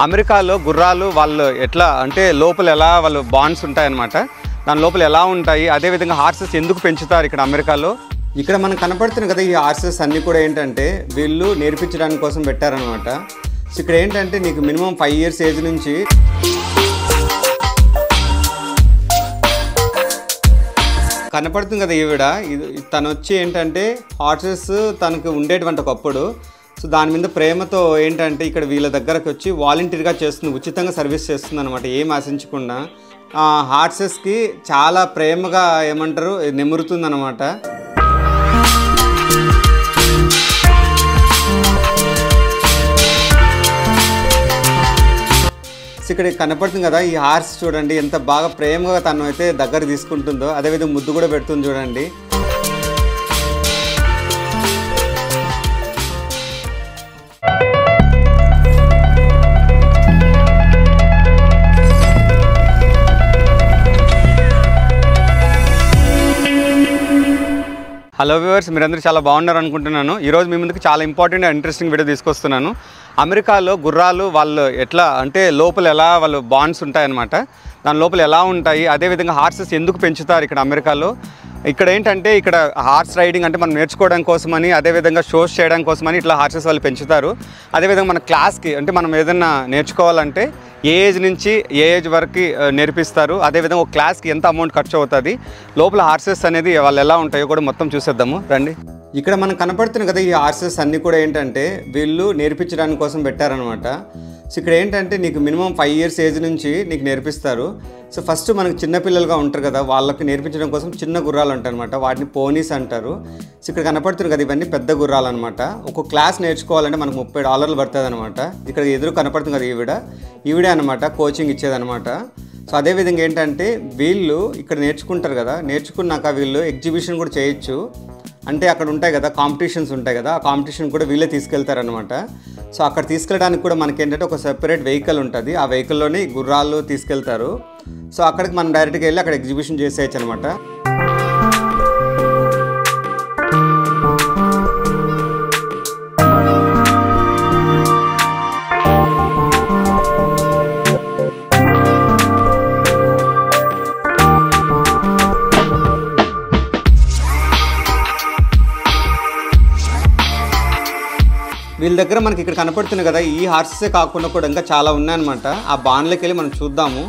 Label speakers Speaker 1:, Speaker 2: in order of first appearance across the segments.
Speaker 1: అమెరికాలో గుర్రాలు వాళ్ళు ఎట్లా అంటే లోపల ఎలా వాళ్ళు బాండ్స్ ఉంటాయన్నమాట. దాని లోపల ఎలా ఉంటాయి, అదేవిధంగా హార్సెస్ ఎందుకు పెంచుతారు ఇక్కడ అమెరికాలో. ఇక్కడ మనకు కనపడుతుంది కదా, ఈ హార్సెస్ అన్నీ కూడా ఏంటంటే వీళ్ళు నేర్పించడానికి కోసం పెట్టారనమాట. సో ఇక్కడ ఏంటంటే నీకు మినిమం 5 years ఏజ్ నుంచి కనపడుతుంది కదా ఈవిడ. తను వచ్చి ఏంటంటే హార్సెస్ తనకు ఉండేటువంటి ఒకప్పుడు. సో దాని మీద ప్రేమతో ఏంటంటే ఇక్కడ వీళ్ళ దగ్గరకు వచ్చి వాలంటీర్గా చేస్తుంది, ఉచితంగా సర్వీస్ చేస్తుంది అనమాట, ఏం ఆశించకుండా. హార్సెస్కి చాలా ప్రేమగా ఏమంటారు నెమురుతుంది అనమాట. ఇక్కడ కనపడుతుంది కదా, ఈ హార్స్ చూడండి ఎంత బాగా ప్రేమగా తను అయితే దగ్గర తీసుకుంటుందో, అదేవిధంగా ముద్దు కూడా పెడుతుంది చూడండి. హలో వ్యూవర్స్, మీరందరూ చాలా బాగున్నారు అనుకుంటున్నాను. ఈరోజు మీ ముందుకు చాలా ఇంపార్టెంట్ అండ్ ఇంట్రెస్టింగ్ వీడియో తీసుకొస్తున్నాను. అమెరికాలో గుర్రాలు వాళ్ళు ఎట్లా అంటే లోపల ఎలా వాళ్ళు బాండ్స్ ఉంటాయన్నమాట. దాని లోపల ఎలా ఉంటాయి, అదేవిధంగా హార్సెస్ ఎందుకు పెంచుతారు ఇక్కడ అమెరికాలో. ఇక్కడ ఏంటంటే ఇక్కడ హార్స్ రైడింగ్ అంటే మనం నేర్చుకోవడం కోసమని, అదేవిధంగా షోస్ చేయడం కోసమని ఇట్లా హార్సెస్ వాళ్ళు పెంచుతారు. అదేవిధంగా మన క్లాస్కి అంటే మనం ఏదైనా నేర్చుకోవాలంటే ఏ ఏజ్ నుంచి ఏ ఏజ్ వరకు నేర్పిస్తారు, అదేవిధంగా ఒక క్లాస్కి ఎంత అమౌంట్ ఖర్చు అవుతుంది, లోపల హార్సెస్ అనేది వాళ్ళు ఎలా ఉంటాయో కూడా మొత్తం చూసేద్దాము రండి. ఇక్కడ మనకు కనపడుతుంది కదా, ఈ హార్సెస్ అన్నీ కూడా ఏంటంటే వీళ్ళు నేర్పించడానికి కోసం పెట్టారనమాట. సో ఇక్కడ ఏంటంటే నీకు మినిమం 5 years ఏజ్ నుంచి నీకు నేర్పిస్తారు. సో ఫస్ట్ మనకు చిన్నపిల్లలుగా ఉంటారు కదా, వాళ్ళకి నేర్పించడం కోసం చిన్న గుర్రాలు ఉంటాయి అనమాట, వాటిని పోనీస్ అంటారు. సో ఇక్కడ కనపడుతుంది కదా, ఇవన్నీ పెద్ద గుర్రాలు అనమాట. ఒక క్లాస్ నేర్చుకోవాలంటే మనకు $30 పడుతుంది అనమాట. ఇక్కడ ఎదురు కనపడుతుంది కదా, ఈవిడే అనమాట కోచింగ్ ఇచ్చేదనమాట. సో అదేవిధంగా ఏంటంటే వీళ్ళు ఇక్కడ నేర్చుకుంటారు కదా, నేర్చుకున్నాక వీళ్ళు ఎగ్జిబిషన్ కూడా చేయొచ్చు. అంటే అక్కడ ఉంటాయి కదా కాంపిటీషన్స్ ఉంటాయి కదా, ఆ కాంపిటీషన్ కూడా వీళ్ళే తీసుకెళ్తారనమాట. సో అక్కడ తీసుకెళ్ళడానికి కూడా మనకేంటంటే ఒక సెపరేట్ వెహికల్ ఉంటుంది, ఆ వెహికల్లోనే గుర్రాలు తీసుకెళ్తారు. సో అక్కడికి మనం డైరెక్ట్గా వెళ్ళి అక్కడ ఎగ్జిబిషన్ చేసేయచ్చు అనమాట. వీళ్ళ దగ్గర మనకి ఇక్కడ కనపడుతుంది కదా, ఈ హార్సెసే కాకుండా కూడా ఇంకా చాలా ఉన్నాయన్నమాట. ఆ బాన్లోకి వెళ్ళి మనం చూద్దాము.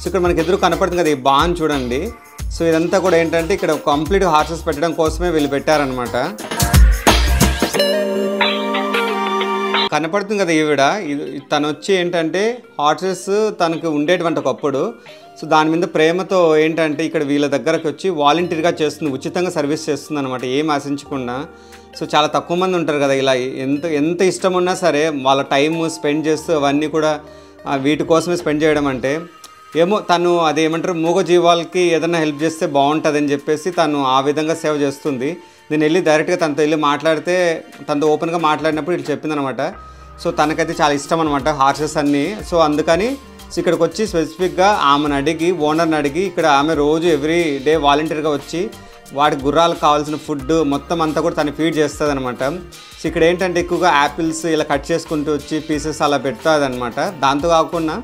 Speaker 1: సో ఇక్కడ మనకి ఎదురు కనపడుతుంది కదా, ఈ బాన్ చూడండి. సో ఇదంతా కూడా ఏంటంటే ఇక్కడ కంప్లీట్ హార్సెస్ పెట్టడం కోసమే వీళ్ళు పెట్టారనమాట. కనపడుతుంది కదా ఈవిడ, తను వచ్చి ఏంటంటే హార్సెస్ తనకు ఉండేటువంటి ఒకప్పుడు. సో దాని మీద ప్రేమతో ఏంటంటే ఇక్కడ వీళ్ళ దగ్గరకు వచ్చి వాలంటీర్గా చేస్తుంది, ఉచితంగా సర్వీస్ చేస్తుంది అనమాట, ఏం ఆశించకుండా. సో చాలా తక్కువ మంది ఉంటారు కదా ఇలా, ఎంత ఇష్టం ఉన్నా సరే వాళ్ళ టైం స్పెండ్ చేస్తూ అవన్నీ కూడా వీటి కోసమే స్పెండ్ చేయడం అంటే ఏమో తను అదేమంటారు మూగజీవాలకి ఏదైనా హెల్ప్ చేస్తే బాగుంటుందని చెప్పేసి తను ఆ విధంగా సేవ చేస్తుంది. నేను వెళ్ళి డైరెక్ట్గా తనతో వెళ్ళి మాట్లాడితే తనతో ఓపెన్గా మాట్లాడినప్పుడు ఇట్లా చెప్పిందనమాట. సో తనకైతే చాలా ఇష్టం అనమాట హార్సెస్ అన్నీ. సో అందుకని ఇక్కడికి వచ్చి స్పెసిఫిక్గా ఆమెను అడిగి, ఓనర్ని అడిగి, ఇక్కడ ఆమె రోజు ఎవ్రీ డే వాలంటీర్గా వచ్చి వాటి గుర్రాలకు కావాల్సిన ఫుడ్ మొత్తం అంతా కూడా తను ఫీడ్ చేస్తుంది అనమాట. సో ఇక్కడ ఏంటంటే ఎక్కువగా యాపిల్స్ ఇలా కట్ చేసుకుంటూ వచ్చి పీసెస్ అలా పెడుతుంది అనమాట. దాంతో కాకుండా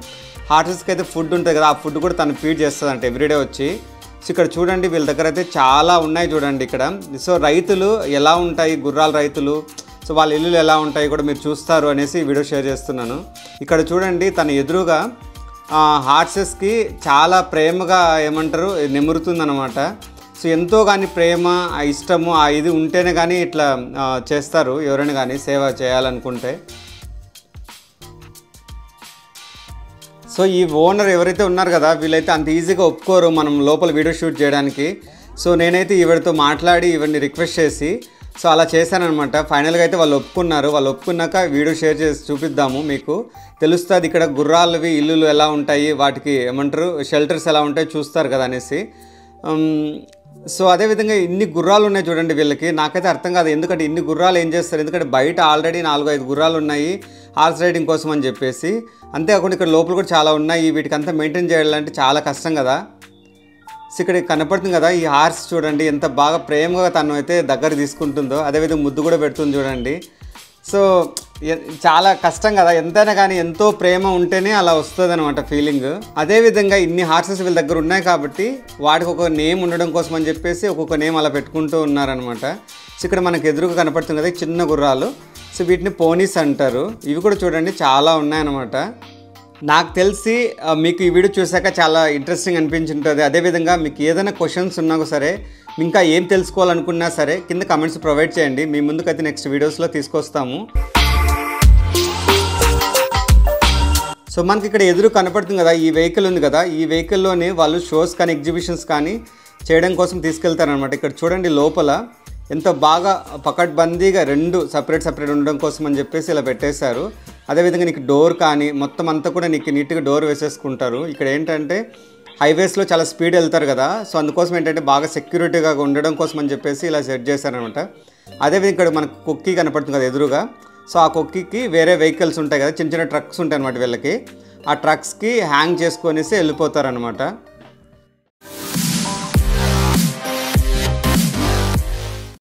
Speaker 1: హార్సెస్కి అయితే ఫుడ్ ఉంటుంది కదా, ఆ ఫుడ్ కూడా తను ఫీడ్ చేస్తుంది అంటే ఎవ్రీడే వచ్చి. సో ఇక్కడ చూడండి వీళ్ళ దగ్గర అయితే చాలా ఉన్నాయి చూడండి ఇక్కడ. సో రైతులు ఎలా ఉంటాయి, గుర్రాల రైతులు, సో వాళ్ళ ఇల్లులు ఎలా ఉంటాయి కూడా మీరు చూస్తారు అనేసి వీడియో షేర్ చేస్తున్నాను. ఇక్కడ చూడండి తన ఎదురుగా హార్సెస్కి చాలా ప్రేమగా ఏమంటారు నెమురుతుందన్నమాట. సో ఎంతో కానీ ప్రేమ, ఆ ఇష్టము, ఆ ఇది ఉంటేనే కానీ ఇట్లా చేస్తారు ఎవరైనా కానీ సేవ చేయాలనుకుంటే. సో ఈ ఓనర్ ఎవరైతే ఉన్నారు కదా, వీళ్ళైతే అంత ఈజీగా ఒప్పుకోరు మనం లోపల వీడియో షూట్ చేయడానికి. సో నేనైతే ఈవిడతో మాట్లాడి ఇవన్నీ రిక్వెస్ట్ చేసి సో అలా చేశానమాట. ఫైనల్గా అయితే వాళ్ళు ఒప్పుకున్నారు. వాళ్ళు ఒప్పుకున్నాక వీడియో షేర్ చేసి చూపిద్దాము, మీకు తెలుస్తుంది ఇక్కడ గుర్రాలవి ఇల్లులు ఎలా ఉంటాయి, వాటికి ఏమంటారు షెల్టర్స్ ఎలా ఉంటాయి చూస్తారు కదా అనేసి. సో అదేవిధంగా ఇన్ని గుర్రాలు ఉన్నాయి చూడండి వీళ్ళకి. నాకైతే అర్థం కాదు ఎందుకంటే ఇన్ని గుర్రాలు ఏం చేస్తారు, ఎందుకంటే బయట ఆల్రెడీ 4-5 గుర్రాలు ఉన్నాయి హార్స్ రైడింగ్ కోసం అని చెప్పేసి. అంతేకాకుండా ఇక్కడ లోపల కూడా చాలా ఉన్నాయి, వీటికంతా మెయింటైన్ చేయాలంటే చాలా కష్టం కదా. సో ఇక్కడ కనపడుతుంది కదా ఈ హార్స్ చూడండి ఎంత బాగా ప్రేమగా తను అయితే దగ్గర తీసుకుంటుందో, అదేవిధంగా ముద్దు కూడా పెడుతుంది చూడండి. సో చాలా కష్టం కదా, ఎంతైనా కానీ ఎంతో ప్రేమ ఉంటేనే అలా వస్తుంది అనమాట ఫీలింగ్. అదేవిధంగా ఇన్ని హార్సెస్ వీళ్ళ దగ్గర ఉన్నాయి కాబట్టి వాటికి ఒక నేమ్ ఉండడం కోసం అని చెప్పేసి ఒక్కొక్క నేమ్ అలా పెట్టుకుంటూ ఉన్నారనమాట. సో ఇక్కడ మనకు ఎదురుగా కనపడుతుంది కదా చిన్న గుర్రాలు, సో వీటిని పోనీస్ అంటారు. ఇవి కూడా చూడండి చాలా ఉన్నాయన్నమాట. నాకు తెలిసి మీకు ఈ వీడియో చూసాక చాలా ఇంట్రెస్టింగ్ అనిపించుంటుంది. అదేవిధంగా మీకు ఏదైనా క్వశ్చన్స్ ఉన్నా సరే, ఇంకా ఏం తెలుసుకోవాలనుకున్నా సరే కింద కమెంట్స్ ప్రొవైడ్ చేయండి, మీ ముందుకైతే నెక్స్ట్ వీడియోస్లో తీసుకొస్తాము. సో మనకి ఇక్కడ ఎదురు కనపడుతుంది కదా ఈ వెహికల్ ఉంది కదా, ఈ వెహికల్లోనే వాళ్ళు షోస్ కానీ ఎగ్జిబిషన్స్ కానీ చేయడం కోసం తీసుకెళ్తారనమాట. ఇక్కడ చూడండి లోపల ఎంత బాగా పకడ్బందీగా 2 సపరేట్ ఉండడం కోసం అని చెప్పేసి ఇలా పెట్టేశారు. అదేవిధంగా నీకు డోర్ కానీ మొత్తం అంతా కూడా నీకు నీట్గా డోర్ వేసేసుకుంటారు. ఇక్కడ ఏంటంటే హైవేస్లో చాలా స్పీడ్ వెళ్తారు కదా, సో అందుకోసం ఏంటంటే బాగా సెక్యూరిటీగా ఉండడం కోసం అని చెప్పేసి ఇలా సెట్ చేశారనమాట. అదేవిధంగా ఇక్కడ మనకు కుక్కీ కనపడుతుంది కదా ఎదురుగా, సో ఆ కుక్కీకి వేరే వెహికల్స్ ఉంటాయి కదా, చిన్న ట్రక్స్ ఉంటాయి అనమాట వీళ్ళకి, ఆ ట్రక్స్కి హ్యాంగ్ చేసుకొనేసి వెళ్ళిపోతారనమాట.